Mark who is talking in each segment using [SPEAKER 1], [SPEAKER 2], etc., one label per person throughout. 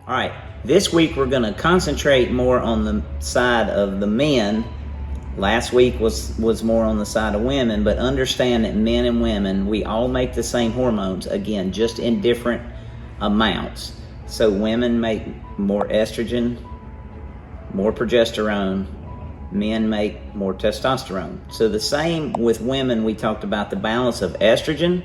[SPEAKER 1] All right, this week we're going to concentrate more on the side of the men. Last week was more on the side of women, but understand that men and women, we all make the same hormones, again, just in different amounts. So women make more estrogen, more progesterone, men make more testosterone. So the same with women, we talked about the balance of estrogen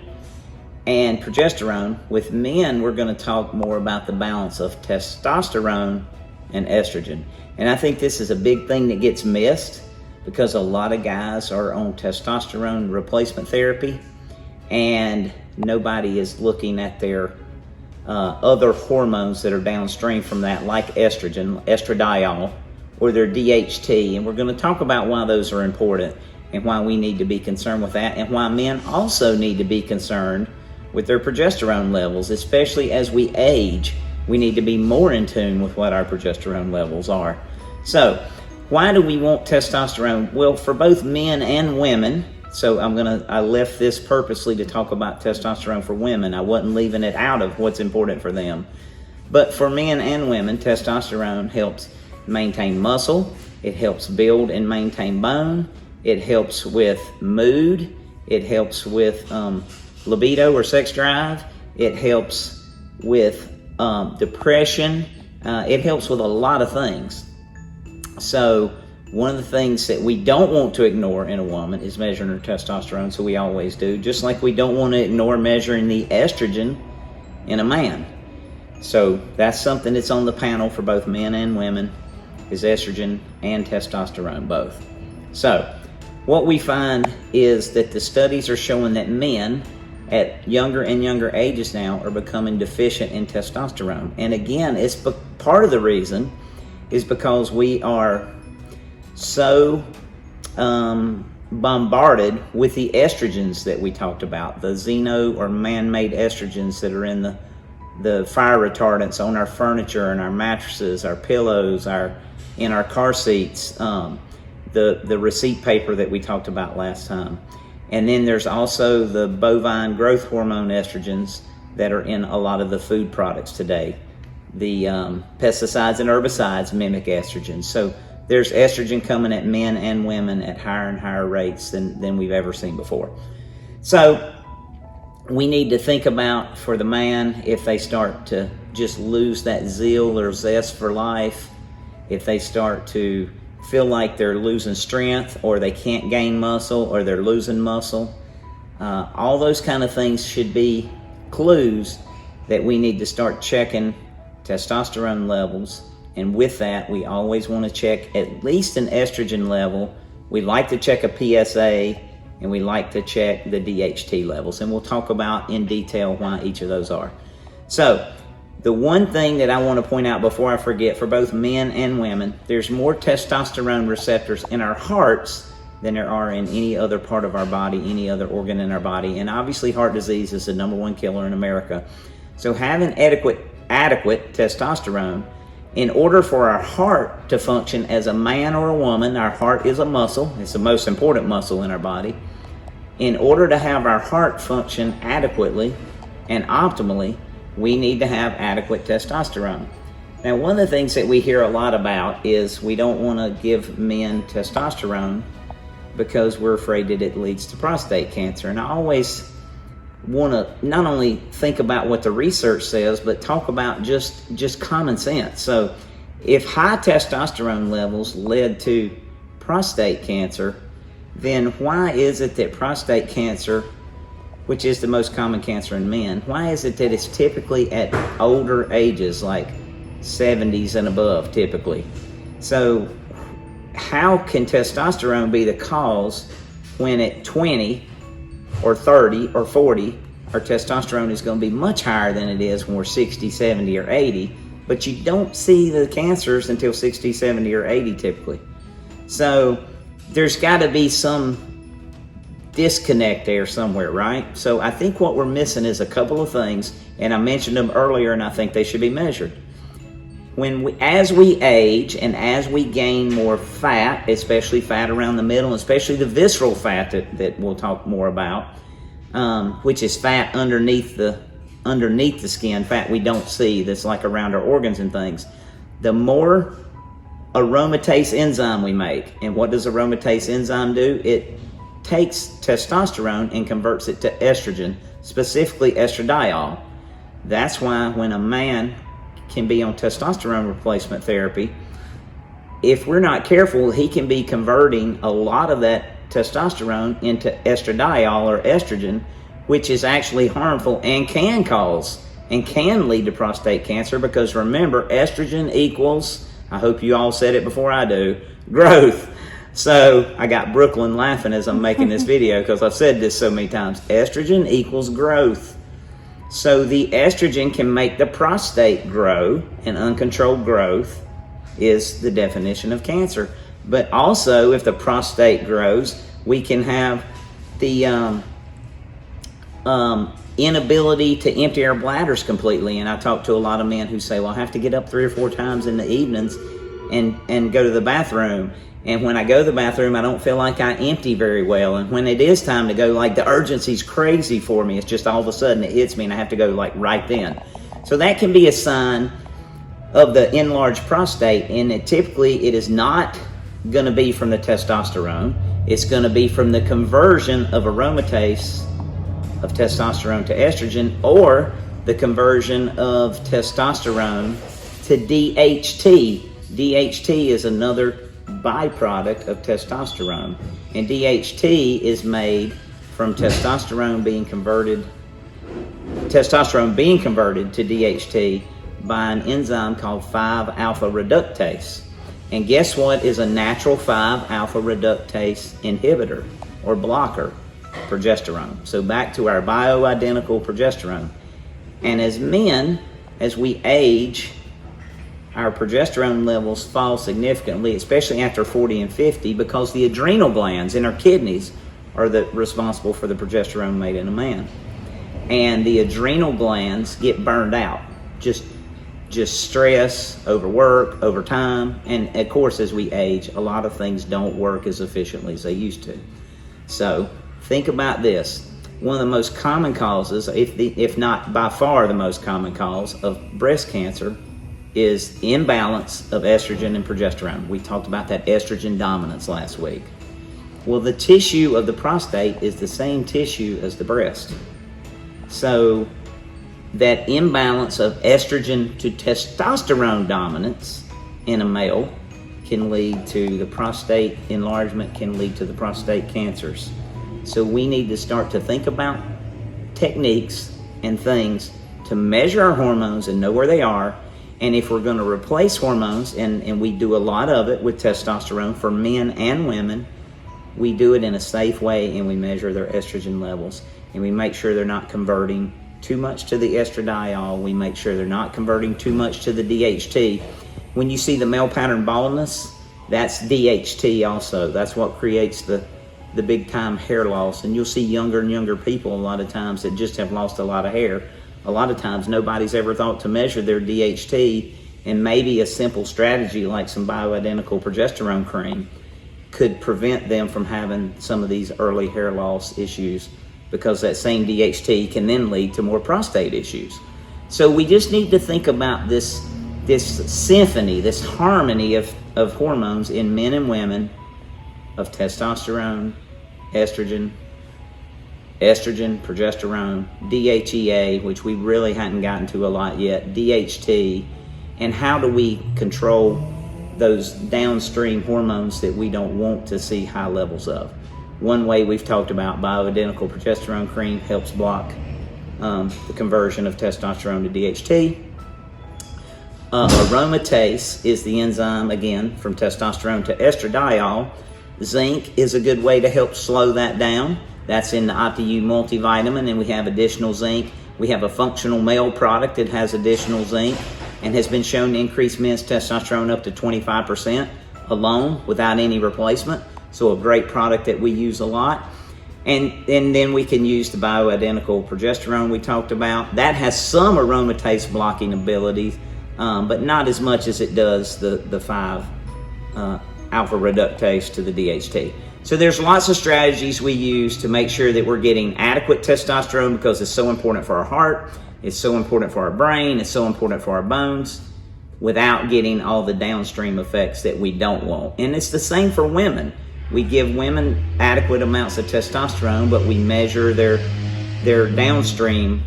[SPEAKER 1] and progesterone. With men, we're going to talk more about the balance of testosterone and estrogen. And I think this is a big thing that gets missed because a lot of guys are on testosterone replacement therapy and nobody is looking at their other hormones that are downstream from that, like estrogen, estradiol, or their DHT. And we're going to talk about why those are important and why we need to be concerned with that, and why men also need to be concerned with their progesterone levels. Especially as we age, we need to be more in tune with what our progesterone levels are. So why do we want testosterone? Well, for both men and women. So I left this purposely to talk about testosterone for women. I wasn't leaving it out of what's important for them. But for men and women, testosterone helps maintain muscle. It helps build and maintain bone. It helps with mood. It helps with libido or sex drive. It helps with depression. It helps with a lot of things. So one of the things that we don't want to ignore in a woman is measuring her testosterone, so we always do, just like we don't want to ignore measuring the estrogen in a man. So that's something that's on the panel for both men and women, is estrogen and testosterone both. So what we find is that the studies are showing that men at younger and younger ages now are becoming deficient in testosterone. And again, part of the reason is because we are so bombarded with the estrogens that we talked about, the xeno or man-made estrogens that are in the fire retardants on our furniture and our mattresses, our pillows, in our car seats, the receipt paper that we talked about last time. And then there's also the bovine growth hormone estrogens that are in a lot of the food products today. The pesticides and herbicides mimic estrogen. So there's estrogen coming at men and women at higher and higher rates than we've ever seen before. So we need to think about, for the man, if they start to just lose that zeal or zest for life, if they start to feel like they're losing strength, or they can't gain muscle, or they're losing muscle, all those kind of things should be clues that we need to start checking testosterone levels. And with that, we always want to check at least an estrogen level. We like to check a PSA, and we like to check the DHT levels. And we'll talk about in detail why each of those are. So the one thing that I want to point out before I forget, for both men and women, there's more testosterone receptors in our hearts than there are in any other part of our body, any other organ in our body. And obviously heart disease is the #1 killer in America. So having adequate testosterone, in order for our heart to function as a man or a woman, our heart is a muscle. It's the most important muscle in our body. In order to have our heart function adequately and optimally, we need to have adequate testosterone. Now, one of the things that we hear a lot about is we don't want to give men testosterone because we're afraid that it leads to prostate cancer. And I always want to not only think about what the research says, but talk about just common sense. So if high testosterone levels led to prostate cancer, then why is it that prostate cancer, which is the most common cancer in men, why is it that it's typically at older ages, like 70s and above typically? So how can testosterone be the cause when at 20 or 30 or 40, our testosterone is going to be much higher than it is when we're 60, 70, or 80, but you don't see the cancers until 60, 70, or 80 typically. So there's got to be some disconnect there somewhere, right? So I think what we're missing is a couple of things, and I mentioned them earlier, and I think they should be measured. As we age and as we gain more fat, especially fat around the middle, especially the visceral fat that we'll talk more about, which is fat underneath the underneath the skin, fat we don't see, that's like around our organs and things. The more aromatase enzyme we make, and what does aromatase enzyme do? It takes testosterone and converts it to estrogen, specifically estradiol. That's why when a man can be on testosterone replacement therapy, if we're not careful, he can be converting a lot of that testosterone into estradiol or estrogen, which is actually harmful and can cause and can lead to prostate cancer, because remember, estrogen equals, I hope you all said it before I do, growth. So I got Brooklyn laughing as I'm making this video because I've said this so many times. Estrogen equals growth. So the estrogen can make the prostate grow, and uncontrolled growth is the definition of cancer. But also, if the prostate grows, we can have the inability to empty our bladders completely. And I talk to a lot of men who say, well, I have to get up 3 or 4 times in the evenings and go to the bathroom. And when I go to the bathroom, I don't feel like I empty very well. And when it is time to go, like, the urgency's crazy for me. It's just all of a sudden it hits me and I have to go like right then. So that can be a sign of the enlarged prostate. And typically it is not going to be from the testosterone. It's going to be from the conversion of aromatase of testosterone to estrogen, or the conversion of testosterone to DHT. DHT is another byproduct of testosterone, and DHT is made from testosterone being converted to DHT by an enzyme called 5-alpha reductase. And guess what is a natural 5-alpha reductase inhibitor or blocker? Progesterone. So back to our bioidentical progesterone. And as men, as we age, our progesterone levels fall significantly, especially after 40 and 50, because the adrenal glands in our kidneys are responsible for the progesterone made in a man. And the adrenal glands get burned out. Just stress, overwork, overtime. And of course, as we age, a lot of things don't work as efficiently as they used to. So think about this. One of the most common causes, if not by far the most common cause of breast cancer, is imbalance of estrogen and progesterone. We talked about that estrogen dominance last week. Well, the tissue of the prostate is the same tissue as the breast. So that imbalance of estrogen to testosterone dominance in a male can lead to the prostate enlargement, can lead to the prostate cancers. So we need to start to think about techniques and things to measure our hormones and know where they are. And if we're going to replace hormones, and we do a lot of it with testosterone for men and women, we do it in a safe way, and we measure their estrogen levels. And we make sure they're not converting too much to the estradiol. We make sure they're not converting too much to the DHT. When you see the male pattern baldness, that's DHT also. That's what creates the big time hair loss. And you'll see younger and younger people a lot of times that just have lost a lot of hair. A lot of times nobody's ever thought to measure their DHT, and maybe a simple strategy like some bioidentical progesterone cream could prevent them from having some of these early hair loss issues, because that same DHT can then lead to more prostate issues. So we just need to think about this symphony, this harmony of hormones in men and women, of testosterone, estrogen, progesterone, DHEA, which we really hadn't gotten to a lot yet, DHT, and how do we control those downstream hormones that we don't want to see high levels of. One way we've talked about, bioidentical progesterone cream helps block the conversion of testosterone to DHT. Aromatase is the enzyme, again, from testosterone to estradiol. Zinc is a good way to help slow that down. That's in the IPU multivitamin, and we have additional zinc. We have a functional male product that has additional zinc and has been shown to increase men's testosterone up to 25% alone without any replacement. So a great product that we use a lot. And then we can use the bioidentical progesterone we talked about. That has some aromatase blocking abilities, but not as much as it does the 5-alpha reductase to the DHT. So there's lots of strategies we use to make sure that we're getting adequate testosterone, because it's so important for our heart, It's so important for our brain. It's so important for our bones, without getting all the downstream effects that we don't want. And it's the same for women. We give women adequate amounts of testosterone, but we measure their downstream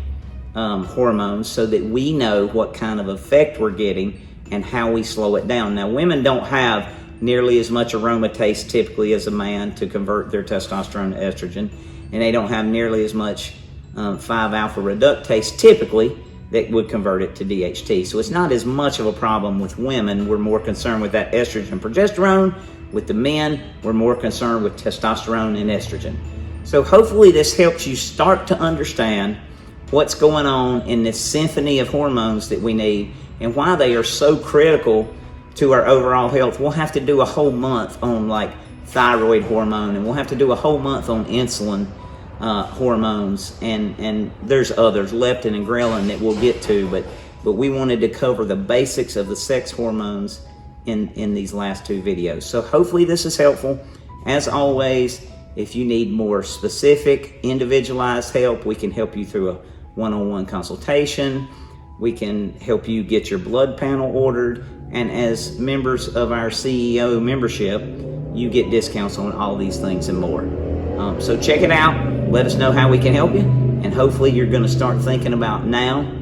[SPEAKER 1] hormones so that we know what kind of effect we're getting and how we slow it down. Now, women don't have nearly as much aromatase typically as a man to convert their testosterone to estrogen, and they don't have nearly as much 5-alpha reductase typically that would convert it to DHT. So it's not as much of a problem with women. We're more concerned with that estrogen and progesterone. With the men, we're more concerned with testosterone and estrogen. So hopefully this helps you start to understand what's going on in this symphony of hormones that we need and why they are so critical to our overall health. We'll have to do a whole month on like thyroid hormone, and we'll have to do a whole month on insulin hormones, and there's others, leptin and ghrelin, that we'll get to, but we wanted to cover the basics of the sex hormones in these last 2 videos. So hopefully this is helpful. As always, if you need more specific, individualized help, we can help you through a one-on-one consultation. We can help you get your blood panel ordered, and as members of our CEO membership, you get discounts on all these things and more. So check it out. Let us know how we can help you, and hopefully you're going to start thinking about now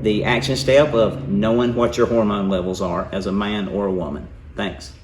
[SPEAKER 1] the action step of knowing what your hormone levels are as a man or a woman. Thanks.